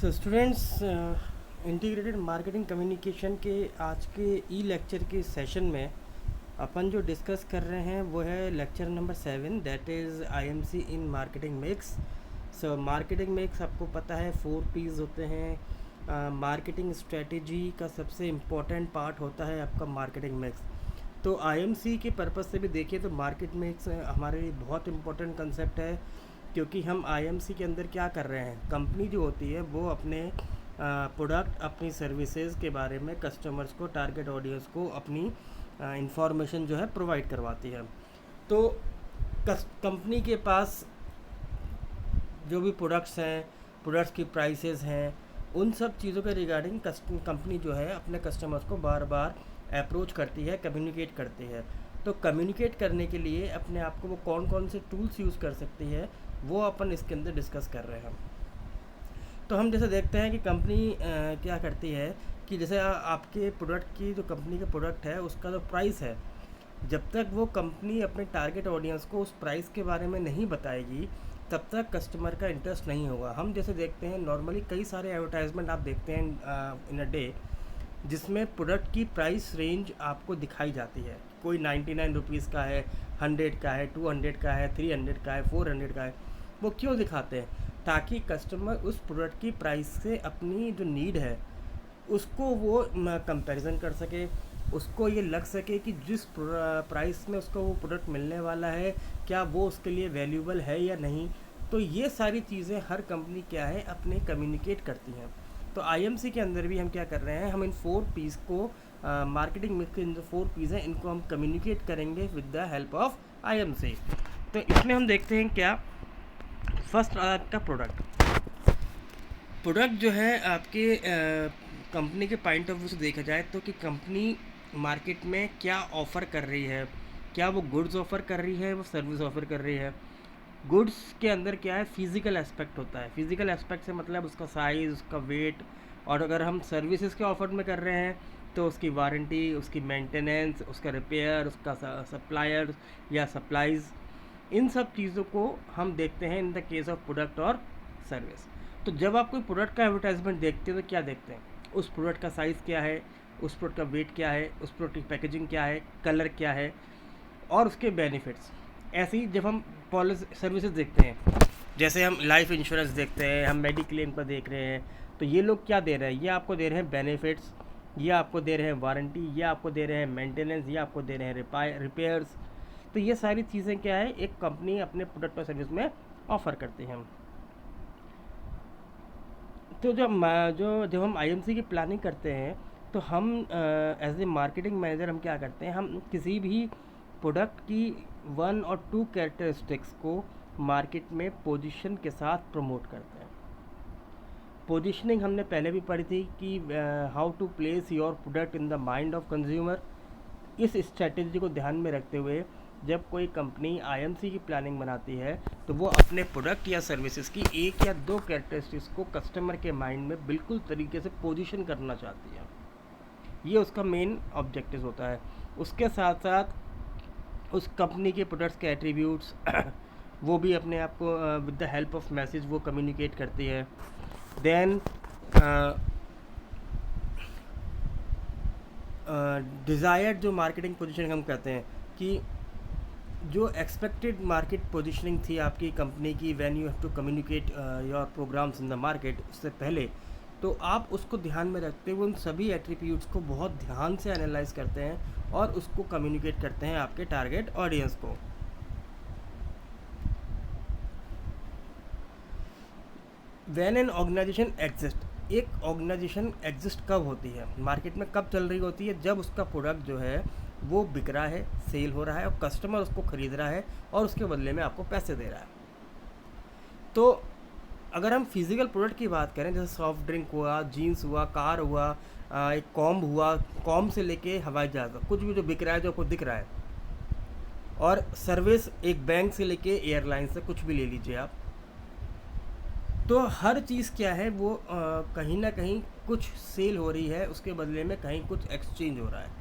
So students, integrated marketing communication के आज के ई लेक्चर के सेशन में अपन जो डिस्कस कर रहे हैं वो है lecture number 7, that is IMC in marketing mix. So marketing mix आपको पता है 4 पीस होते हैं। मार्केटिंग स्ट्रेटजी का सबसे इम्पोर्टेंट पार्ट होता है आपका मार्केटिंग मिक्स। तो आईएमसी के पर्पज़ से भी देखिए तो मार्केट मिक्स हमारे लिए बहुत इम्पोर्टेंट कंसेप्ट है, क्योंकि हम आईएमसी के अंदर क्या कर रहे हैं, कंपनी जो होती है वो अपने प्रोडक्ट, अपनी सर्विसेज के बारे में कस्टमर्स को, टारगेट ऑडियंस को अपनी इंफॉर्मेशन जो है प्रोवाइड करवाती है। तो कंपनी के पास जो भी प्रोडक्ट्स हैं, प्रोडक्ट्स की प्राइसेस हैं, उन सब चीज़ों के रिगार्डिंग कंपनी जो है अपने कस्टमर्स को बार बार अप्रोच करती है, कम्युनिकेट करती है। तो कम्युनिकेट करने के लिए अपने आप को वो कौन कौन से टूल्स यूज़ कर सकती है वो अपन इसके अंदर डिस्कस कर रहे हैं। तो हम जैसे देखते हैं कि कंपनी क्या करती है कि जैसे आपके प्रोडक्ट की, जो कंपनी का प्रोडक्ट है उसका जो प्राइस है, जब तक वो कंपनी अपने टारगेट ऑडियंस को उस प्राइस के बारे में नहीं बताएगी तब तक कस्टमर का इंटरेस्ट नहीं होगा। हम जैसे देखते हैं नॉर्मली कई सारे एडवर्टाइजमेंट आप देखते हैं इन अ डे, जिसमें प्रोडक्ट की प्राइस रेंज आपको दिखाई जाती है। कोई 99 रुपीज़ का है, 100 का है, 200 का है, 300 का है, 400 का है। वो क्यों दिखाते हैं? ताकि कस्टमर उस प्रोडक्ट की प्राइस से अपनी जो नीड है उसको वो कंपैरिजन कर सके, उसको ये लग सके कि जिस प्राइस में उसको वो प्रोडक्ट मिलने वाला है क्या वो उसके लिए वैल्यूबल है या नहीं। तो ये सारी चीज़ें हर कंपनी क्या है अपने कम्युनिकेट करती हैं। तो आईएमसी के अंदर भी हम क्या कर रहे हैं, हम इन 4 पीस को मार्केटिंग मिक्स के जो 4 पीस हैं इनको हम कम्युनिकेट करेंगे with the help of IMC. तो इसमें हम देखते हैं क्या, फर्स्ट आपका प्रोडक्ट जो है आपके कंपनी के पॉइंट ऑफ व्यू से देखा जाए तो कि कंपनी मार्केट में क्या ऑफ़र कर रही है, क्या वो गुड्स ऑफ़र कर रही है, वो सर्विस ऑफ़र कर रही है। गुड्स के अंदर क्या है, फिज़िकल एस्पेक्ट होता है। फिज़िकल एस्पेक्ट से मतलब उसका साइज़, उसका वेट। और अगर हम सर्विसेज के ऑफ़र में कर रहे हैं तो उसकी वारंटी, उसकी मेंटेनेंस, उसका रिपेयर, उसका सप्लायर या सप्लाइज़, इन सब चीज़ों को हम देखते हैं in the case of product और सर्विस। तो जब आप कोई प्रोडक्ट का एडवर्टाइजमेंट देखते हैं तो क्या देखते हैं, उस प्रोडक्ट का साइज़ क्या है, उस प्रोडक्ट का वेट क्या है, उस प्रोडक्ट की पैकेजिंग क्या है, कलर क्या है और उसके बेनिफिट्स। ऐसे ही जब हम पॉलिसी सर्विसेज देखते हैं, जैसे हम लाइफ इंश्योरेंस देखते हैं, हम मेडिक्लेम पर देख रहे हैं, तो ये लोग क्या दे रहे हैं, ये आपको दे रहे हैं बेनिफिट्स, ये आपको दे रहे हैं वारंटी, ये आपको दे रहे हैं मेंटेनेंस, ये आपको दे रहे हैं रिपेयर्स। तो ये सारी चीज़ें क्या है एक कंपनी अपने प्रोडक्ट और सर्विस में ऑफ़र करती हैं। तो जब हम आईएमसी की प्लानिंग करते हैं तो हम एज ए मार्केटिंग मैनेजर हम क्या करते हैं, हम किसी भी प्रोडक्ट की 1 और 2 कैरेक्टरिस्टिक्स को मार्केट में पोजीशन के साथ प्रमोट करते हैं। पोजीशनिंग हमने पहले भी पढ़ी थी कि how to place your product in the mind of consumer. इस स्ट्रेटेजी को ध्यान में रखते हुए जब कोई कंपनी आईएमसी की प्लानिंग बनाती है तो वो अपने प्रोडक्ट या सर्विसेज की 1 या 2 कैरेक्टरिस्टिक्स को कस्टमर के माइंड में बिल्कुल तरीके से पोजीशन करना चाहती है। ये उसका मेन ऑब्जेक्टिव होता है। उसके साथ साथ उस कंपनी के प्रोडक्ट्स के एट्रीब्यूट्स वो भी अपने आप को with the help of message वो कम्युनिकेट करती है। देन डिज़ायर्ड जो मार्केटिंग पोजीशन हम कहते हैं कि जो एक्सपेक्टेड मार्केट पोजीशनिंग थी आपकी कंपनी की, when you have to communicate your programmes in the market, उससे पहले तो आप उसको ध्यान में रखते हुए उन सभी एट्रीब्यूट्स को बहुत ध्यान से एनालाइज करते हैं और उसको कम्युनिकेट करते हैं आपके टारगेट ऑडियंस को। व्हेन एन ऑर्गेनाइजेशन एग्जिस्ट, एक ऑर्गेनाइजेशन एग्जिस्ट कब होती है, मार्केट में कब चल रही होती है, जब उसका प्रोडक्ट जो है वो बिक रहा है, सेल हो रहा है और कस्टमर उसको ख़रीद रहा है और उसके बदले में आपको पैसे दे रहा है। तो अगर हम फिज़िकल प्रोडक्ट की बात करें, जैसे सॉफ्ट ड्रिंक हुआ, जीन्स हुआ, कार हुआ, एक कॉम्ब हुआ, कॉम्ब से लेके हवाई जहाज़, कुछ भी जो बिक रहा है, जो आपको दिख रहा है, और सर्विस एक बैंक से लेके एयरलाइन से कुछ भी ले लीजिए आप, तो हर चीज़ क्या है वो कहीं ना कहीं कुछ सेल हो रही है, उसके बदले में कहीं कुछ एक्सचेंज हो रहा है।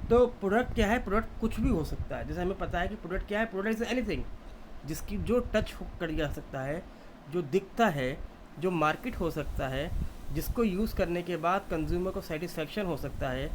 तो प्रोडक्ट क्या है, प्रोडक्ट कुछ भी हो सकता है। जैसे हमें पता है कि प्रोडक्ट क्या है, प्रोडक्ट इज़ एनीथिंग जिसकी जो टच कर जा सकता है, जो दिखता है, जो मार्केट हो सकता है, जिसको यूज़ करने के बाद कंज्यूमर को सेटिस्फेक्शन हो सकता है,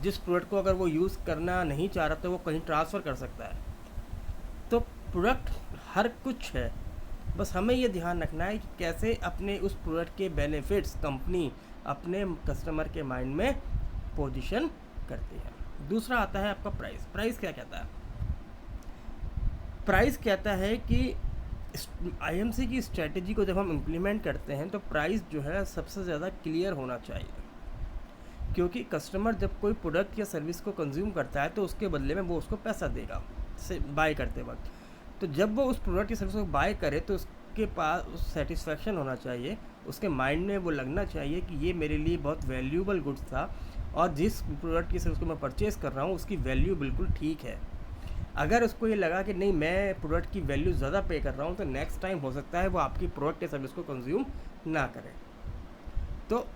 जिस प्रोडक्ट को अगर वो यूज़ करना नहीं चाह रहा तो वो कहीं ट्रांसफ़र कर सकता है। तो प्रोडक्ट हर कुछ है, बस हमें ये ध्यान रखना है कि कैसे अपने उस प्रोडक्ट के बेनिफिट्स कंपनी अपने कस्टमर के माइंड में पोजीशन करती है। दूसरा आता है आपका प्राइस। प्राइस क्या कहता है? प्राइस कहता है कि आईएमसी की स्ट्रेटजी को जब हम इम्प्लीमेंट करते हैं तो प्राइस जो है सबसे ज़्यादा क्लियर होना चाहिए, क्योंकि कस्टमर जब कोई प्रोडक्ट या सर्विस को कंज्यूम करता है तो उसके बदले में वो उसको पैसा देगा से बाय करते वक्त। तो जब वो उस प्रोडक्ट या सर्विस को बाय करे तो उसके पास सेटिस्फेक्शन होना चाहिए, उसके माइंड में वो लगना चाहिए कि ये मेरे लिए बहुत वैल्यूबल गुड्स था और जिस प्रोडक्ट की सर्विस को मैं परचेज़ कर रहा हूँ उसकी वैल्यू बिल्कुल ठीक है। अगर उसको ये लगा कि नहीं, मैं प्रोडक्ट की वैल्यू ज़्यादा पे कर रहा हूँ, तो नेक्स्ट टाइम हो सकता है वो आपकी प्रोडक्ट या सर्विस को कंज्यूम ना करें। तो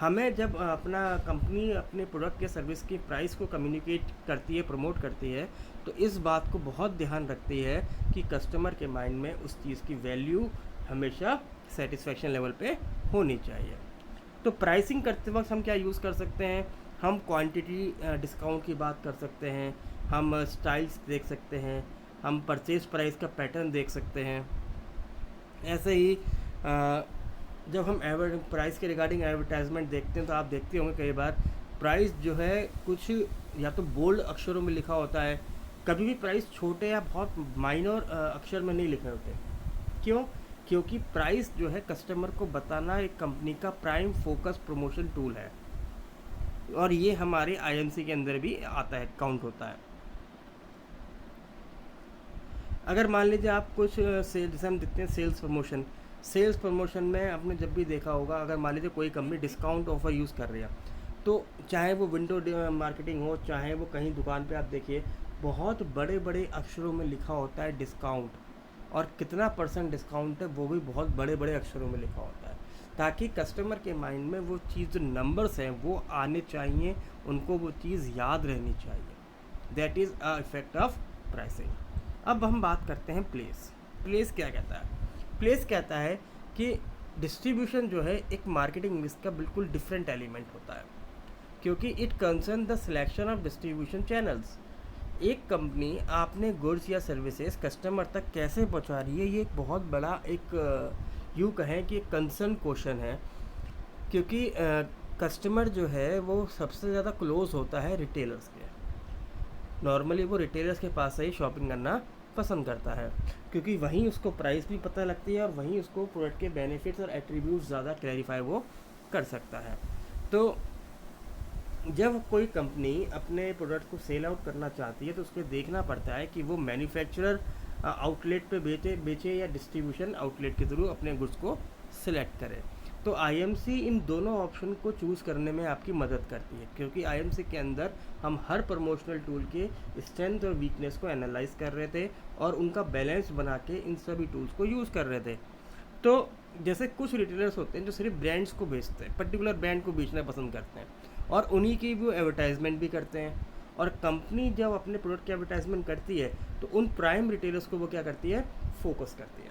हमें जब अपना कंपनी अपने प्रोडक्ट या सर्विस की प्राइस को कम्युनिकेट करती है, प्रमोट करती है, तो इस बात को बहुत ध्यान रखती है कि कस्टमर के माइंड में उस चीज़ की वैल्यू हमेशा सेटिस्फेक्शन लेवल पे होनी चाहिए। तो प्राइसिंग करते वक्त हम क्या यूज़ कर सकते हैं? हम क्वांटिटी डिस्काउंट की बात कर सकते हैं, हम स्टाइल्स देख सकते हैं, हम परचेज प्राइस का पैटर्न देख सकते हैं। ऐसे ही जब हम प्राइस के रिगार्डिंग एडवर्टाइजमेंट देखते हैं तो आप देखते होंगे कई बार प्राइस जो है कुछ या तो बोल्ड अक्षरों में लिखा होता है, कभी भी प्राइस छोटे या बहुत माइनर अक्षर में नहीं लिखे होते। क्यों? क्योंकि प्राइस जो है कस्टमर को बताना एक कंपनी का प्राइम फोकस प्रमोशन टूल है, और ये हमारे आईएमसी के अंदर भी आता है, काउंट होता है। अगर मान लीजिए आप कुछ सेल, जैसे हम देखते हैं सेल्स प्रमोशन में आपने जब भी देखा होगा, अगर मान लीजिए कोई कंपनी डिस्काउंट ऑफर यूज़ कर रही है, तो चाहे वो विंडो मार्केटिंग हो, चाहे वो कहीं दुकान पे आप देखिए, बहुत बड़े बड़े अक्षरों में लिखा होता है डिस्काउंट, और कितना % डिस्काउंट है वो भी बहुत बड़े बड़े अक्षरों में लिखा होता है, ताकि कस्टमर के माइंड में वो चीज़, जो नंबर्स हैं वो आने चाहिए, उनको वो चीज़ याद रहनी चाहिए। That is a effect of pricing. अब हम बात करते हैं प्लेस। प्लेस क्या कहता है? प्लेस कहता है कि डिस्ट्रीब्यूशन जो है एक मार्केटिंग मिक्स का बिल्कुल डिफरेंट एलिमेंट होता है, क्योंकि it concern the selection of distribution channels. एक कंपनी आपने गुड्स या सर्विसेज कस्टमर तक कैसे पहुंचा रही है, ये एक बहुत बड़ा एक यूँ कहें कि कंसर्न क्वेश्चन है, क्योंकि कस्टमर जो है वो सबसे ज़्यादा क्लोज होता है रिटेलर्स के। नॉर्मली वो रिटेलर्स के पास से ही शॉपिंग करना पसंद करता है, क्योंकि वहीं उसको प्राइस भी पता लगती है और वहीं उसको प्रोडक्ट के बेनिफिट्स और एट्रीब्यूट्स ज़्यादा क्लैरिफाई वो कर सकता है। तो जब कोई कंपनी अपने प्रोडक्ट को सेल आउट करना चाहती है तो उसको देखना पड़ता है कि वो मैन्युफैक्चरर आउटलेट पे बेचे या डिस्ट्रीब्यूशन आउटलेट के थ्रू अपने गुड्स को सिलेक्ट करे। तो आईएमसी इन दोनों ऑप्शन को चूज़ करने में आपकी मदद करती है, क्योंकि आईएमसी के अंदर हम हर प्रमोशनल टूल के स्ट्रेंथ और वीकनेस को एनालाइज कर रहे थे और उनका बैलेंस बना के इन सभी टूल्स को यूज़ कर रहे थे। तो जैसे कुछ रिटेलर्स होते हैं जो सिर्फ ब्रांड्स को बेचते हैं, पर्टिकुलर ब्रांड को बेचना पसंद करते हैं और उन्हीं की वो एडवर्टाइजमेंट भी करते हैं, और कंपनी जब अपने प्रोडक्ट की एडवर्टाइजमेंट करती है तो उन प्राइम रिटेलर्स को वो क्या करती है, फोकस करती है।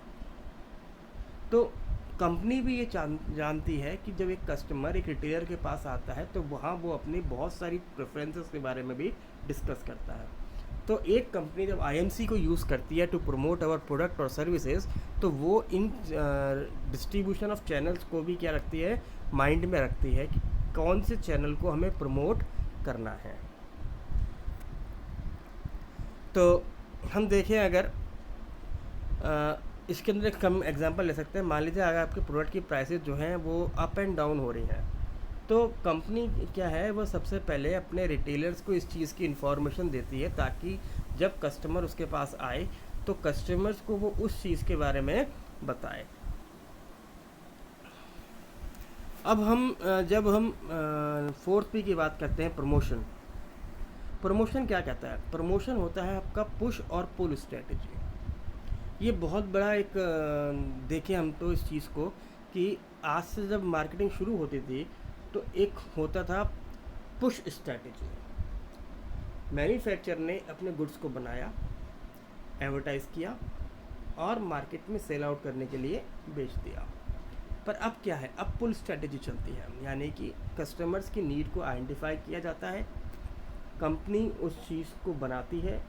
तो कंपनी भी ये जानती है कि जब एक कस्टमर एक रिटेलर के पास आता है तो वहाँ वो अपनी बहुत सारी प्रेफरेंसेस के बारे में भी डिस्कस करता है। तो एक कंपनी जब आईएमसी को यूज़ करती है टू प्रमोट आवर प्रोडक्ट और सर्विसेज, तो वो इन डिस्ट्रीब्यूशन ऑफ चैनल्स को भी क्या रखती है, माइंड में रखती है कि कौन से चैनल को हमें प्रमोट करना है। तो हम देखें, अगर इसके अंदर एक कम एग्जांपल ले सकते हैं। मान लीजिए अगर आपके प्रोडक्ट की प्राइसेस जो हैं वो अप एंड डाउन हो रही हैं, तो कंपनी क्या है, वो सबसे पहले अपने रिटेलर्स को इस चीज़ की इन्फॉर्मेशन देती है, ताकि जब कस्टमर उसके पास आए तो कस्टमर्स को वो उस चीज़ के बारे में बताए। अब हम जब हम 4th P की बात करते हैं, प्रमोशन। प्रमोशन क्या कहता है? प्रमोशन होता है आपका पुश और पुल स्ट्रेटजी। ये बहुत बड़ा एक देखें हम तो इस चीज़ को कि आज से जब मार्केटिंग शुरू होती थी तो एक होता था पुश स्ट्रैटेजी। मैन्युफैक्चरर ने अपने गुड्स को बनाया, एडवर्टाइज़ किया और मार्केट में सेल आउट करने के लिए बेच दिया। पर अब क्या है, अब पुल स्ट्रेटेजी चलती है, यानी कि कस्टमर्स की नीड को आइडेंटिफाई किया जाता है, कंपनी उस चीज़ को बनाती है,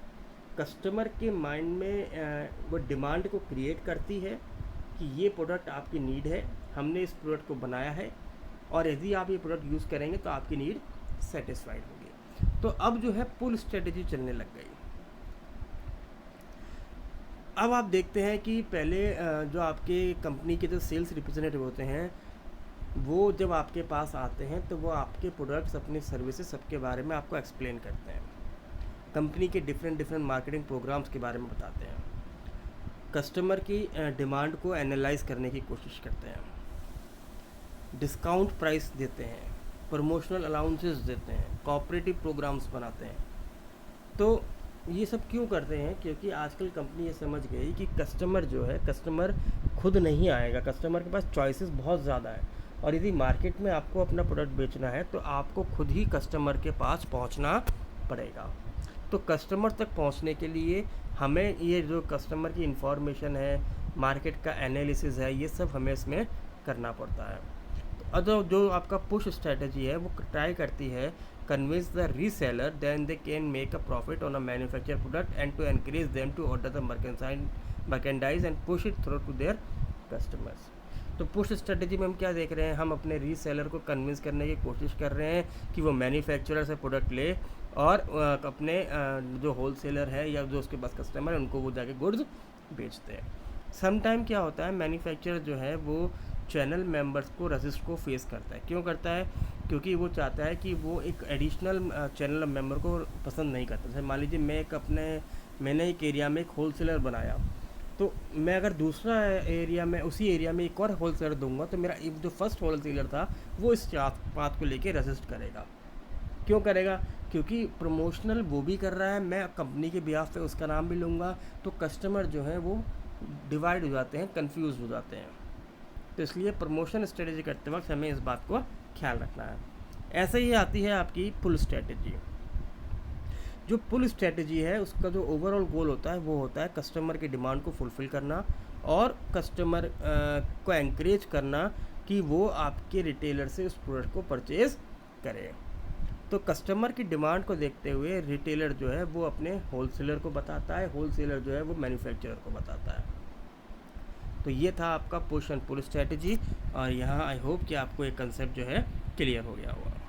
कस्टमर के माइंड में वो डिमांड को क्रिएट करती है कि ये प्रोडक्ट आपकी नीड है, हमने इस प्रोडक्ट को बनाया है और यदि आप ये प्रोडक्ट यूज़ करेंगे तो आपकी नीड सेटिस्फाइड होगी। तो अब जो है पुल स्ट्रेटेजी चलने लग गई। अब आप देखते हैं कि पहले जो आपके कंपनी के जो सेल्स रिप्रेजेंटेटिव होते हैं, वो जब आपके पास आते हैं तो वो आपके प्रोडक्ट्स, अपनी सर्विसेज, सबके बारे में आपको एक्सप्लेन करते हैं, कंपनी के डिफरेंट मार्केटिंग प्रोग्राम्स के बारे में बताते हैं, कस्टमर की डिमांड को एनालाइज करने की कोशिश करते हैं, डिस्काउंट प्राइस देते हैं, प्रमोशनल अलाउंसेस देते हैं, कोऑपरेटिव प्रोग्राम्स बनाते हैं। तो ये सब क्यों करते हैं? क्योंकि आजकल कंपनी ये समझ गई कि कस्टमर जो है, कस्टमर खुद नहीं आएगा, कस्टमर के पास चॉइसेस बहुत ज़्यादा है, और यदि मार्केट में आपको अपना प्रोडक्ट बेचना है तो आपको खुद ही कस्टमर के पास पहुंचना पड़ेगा। तो कस्टमर तक पहुंचने के लिए हमें ये जो कस्टमर की इंफॉर्मेशन है, मार्केट का एनालिसिस है, ये सब हमें इसमें करना पड़ता है। तो जो आपका पुश स्ट्रेटजी है वो ट्राई करती है convince the reseller then they can make a profit on a manufactured product and to encourage them to order the merchandise and push it through to their customers। तो push strategy में हम क्या देख रहे हैं, हम अपने रीसेलर को कन्विंस करने की कोशिश कर रहे हैं कि वो मैन्युफैक्चरर से प्रोडक्ट ले और अपने जो होलसेलर है या जो उसके पास कस्टमर है उनको वो जाके गुड्स बेचते हैं। समटाइम क्या होता है, मैन्युफैक्चरर जो है वो चैनल मेंबर्स को, रजिस्ट को फेस करता है। क्यों करता है? क्योंकि वो चाहता है कि वो एक एडिशनल चैनल मेंबर को पसंद नहीं करता। जैसे मान लीजिए मैंने एक एरिया में एक होलसेलर बनाया, तो मैं अगर दूसरा एरिया में, उसी एरिया में एक और होलसेलर दूंगा तो मेरा जो फर्स्ट होलसेलर था वो इस बात को लेके रजिस्ट करेगा। क्यों करेगा? क्योंकि प्रमोशनल वो भी कर रहा है, मैं कंपनी के बिहाफ पे उसका नाम भी लूँगा, तो कस्टमर जो है वो डिवाइड हो जाते हैं, कंफ्यूज हो जाते हैं। तो इसलिए प्रमोशन स्ट्रेटेजी करते वक्त हमें इस बात को ख्याल रखना है। ऐसे ही आती है आपकी पुल स्ट्रेटेजी। जो पुल स्ट्रेटेजी है उसका जो ओवरऑल गोल होता है वो होता है कस्टमर की डिमांड को फुलफ़िल करना और कस्टमर को एंकरेज करना कि वो आपके रिटेलर से उस प्रोडक्ट को परचेज़ करे। तो कस्टमर की डिमांड को देखते हुए रिटेलर जो है वो अपने होलसेलर को बताता है, होलसेलर जो है वो मैन्युफैक्चरर को बताता है। तो ये था आपका पुश एंड पुल स्ट्रेटजी, और यहाँ आई होप कि आपको एक कंसेप्ट जो है क्लियर हो गया होगा।